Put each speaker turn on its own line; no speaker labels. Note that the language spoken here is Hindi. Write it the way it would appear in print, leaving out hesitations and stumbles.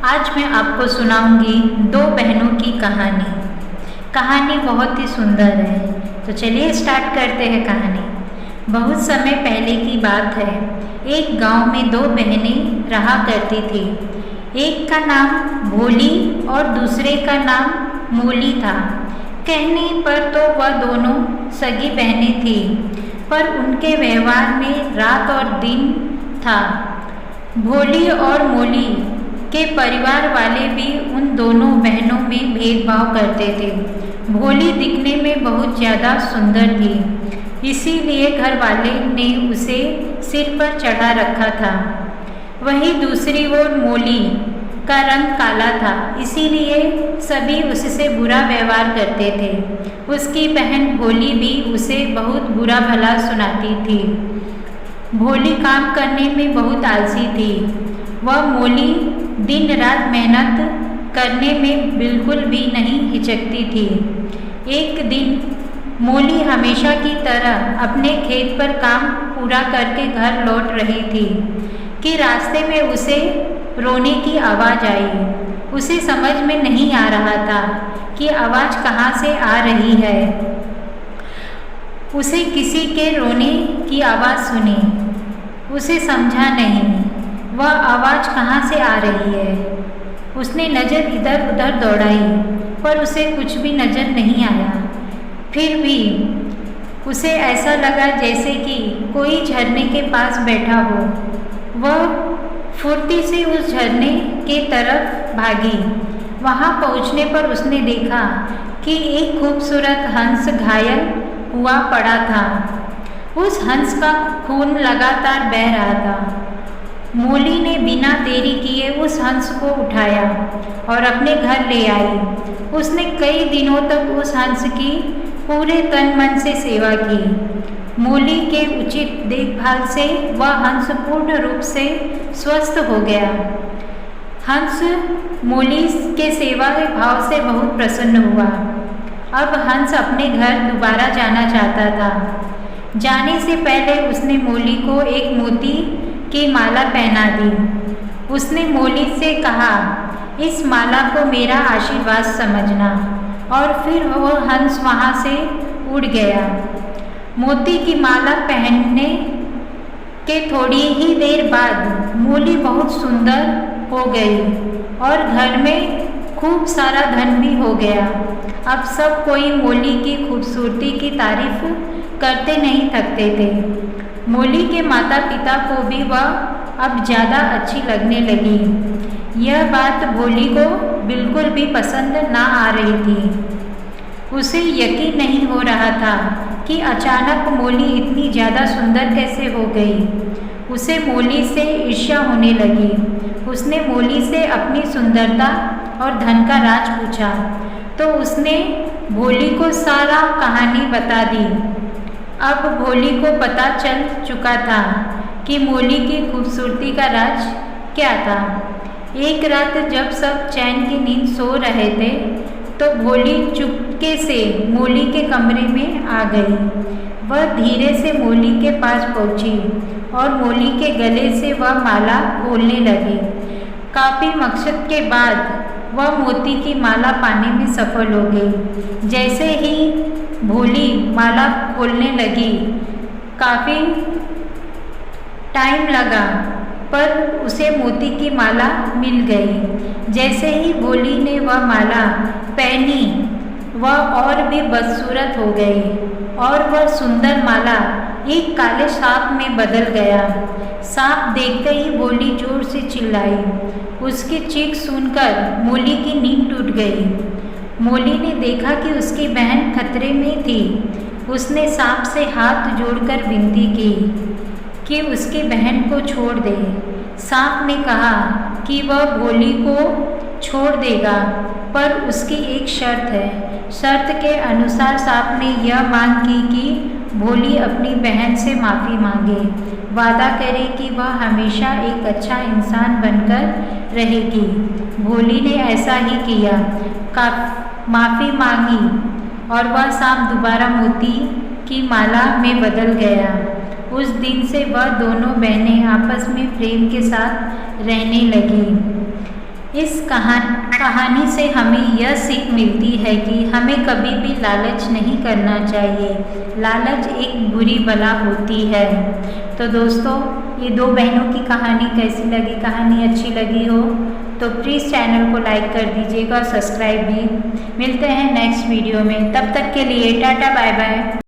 आज मैं आपको सुनाऊंगी दो बहनों की कहानी। कहानी बहुत ही सुंदर है, तो चलिए स्टार्ट करते हैं कहानी। बहुत समय पहले की बात है। एक गांव में दो बहनें रहा करती थी। एक का नाम भोली और दूसरे का नाम मोली था। कहने पर तो वह दोनों सगी बहनें थीं, पर उनके व्यवहार में रात और दिन था। भोली और मोली के परिवार वाले भी उन दोनों बहनों में भेदभाव करते थे। भोली दिखने में बहुत ज़्यादा सुंदर थी, इसीलिए घर वाले ने उसे सिर पर चढ़ा रखा था। वहीं दूसरी ओर मोली का रंग काला था, इसीलिए सभी उससे बुरा व्यवहार करते थे। उसकी बहन भोली भी उसे बहुत बुरा भला सुनाती थी। भोली काम करने में बहुत आलसी थी। वह मोली दिन रात मेहनत करने में बिल्कुल भी नहीं हिचकती थी। एक दिन मोली हमेशा की तरह अपने खेत पर काम पूरा करके घर लौट रही थी कि रास्ते में उसे रोने की आवाज़ आई। उसे समझ में नहीं आ रहा था कि आवाज़ कहाँ से आ रही है। उसे किसी के रोने की आवाज़ सुनी। उसे समझा नहीं वह आवाज़ कहाँ से आ रही है। उसने नज़र इधर उधर दौड़ाई, पर उसे कुछ भी नज़र नहीं आया। फिर भी उसे ऐसा लगा जैसे कि कोई झरने के पास बैठा हो। वह फुर्ती से उस झरने के तरफ भागी। वहाँ पहुँचने पर उसने देखा कि एक खूबसूरत हंस घायल हुआ पड़ा था। उस हंस का खून लगातार बह रहा था। मोली ने बिना देरी किए उस हंस को उठाया और अपने घर ले आई। उसने कई दिनों तक उस हंस की पूरे तन मन से सेवा की। मोली के उचित देखभाल से वह हंस पूर्ण रूप से स्वस्थ हो गया। हंस मोली के सेवा के भाव से बहुत प्रसन्न हुआ। अब हंस अपने घर दोबारा जाना चाहता था। जाने से पहले उसने मोली को एक मोती की माला पहना दी। उसने मोली से कहा, इस माला को मेरा आशीर्वाद समझना, और फिर वह हंस वहाँ से उड़ गया। मोती की माला पहनने के थोड़ी ही देर बाद मोली बहुत सुंदर हो गई और घर में खूब सारा धन भी हो गया। अब सब कोई मोली की खूबसूरती की तारीफ करते नहीं थकते थे। मोली के माता पिता को भी वह अब ज़्यादा अच्छी लगने लगी। यह बात भोली को बिल्कुल भी पसंद ना आ रही थी। उसे यकीन नहीं हो रहा था कि अचानक मोली इतनी ज़्यादा सुंदर कैसे हो गई। उसे मोली से ईर्ष्या होने लगी। उसने मोली से अपनी सुंदरता और धन का राज पूछा, तो उसने भोली को सारा कहानी बता दी। अब भोली को पता चल चुका था कि मोली की खूबसूरती का राज क्या था। एक रात जब सब चैन की नींद सो रहे थे, तो भोली चुपके से मोली के कमरे में आ गई। वह धीरे से मोली के पास पहुंची और मोली के गले से वह माला खोलने लगी। काफ़ी मशक्क़त के बाद वह मोती की माला पाने में सफल हो गई। जैसे ही भोली माला खोलने लगी, काफ़ी टाइम लगा, पर उसे मोती की माला मिल गई। जैसे ही भोली ने वह माला पहनी, वह और भी बदसूरत हो गई और वह सुंदर माला एक काले सांप में बदल गया। सांप देखते ही भोली जोर से चिल्लाई। उसकी चीख सुनकर मोली की नींद टूट गई। मोली ने देखा कि उसकी बहन खतरे में थी। उसने सांप से हाथ जोड़कर विनती की कि उसकी बहन को छोड़ दे। सांप ने कहा कि वह भोली को छोड़ देगा, पर उसकी एक शर्त है। शर्त के अनुसार सांप ने यह मांग की कि भोली अपनी बहन से माफ़ी मांगे, वादा करे कि वह हमेशा एक अच्छा इंसान बनकर रहेगी। भोली ने ऐसा ही किया। माफ़ी मांगी और वह सांप दोबारा मोती की माला में बदल गया। उस दिन से वह दोनों बहनें आपस में प्रेम के साथ रहने लगी। इस कहानी से हमें यह सीख मिलती है कि हमें कभी भी लालच नहीं करना चाहिए। लालच एक बुरी बला होती है। तो दोस्तों, ये दो बहनों की कहानी कैसी लगी? कहानी अच्छी लगी हो तो प्लीज़ चैनल को लाइक कर दीजिएगा और सब्सक्राइब भी। मिलते हैं नेक्स्ट वीडियो में, तब तक के लिए टाटा बाय बाय।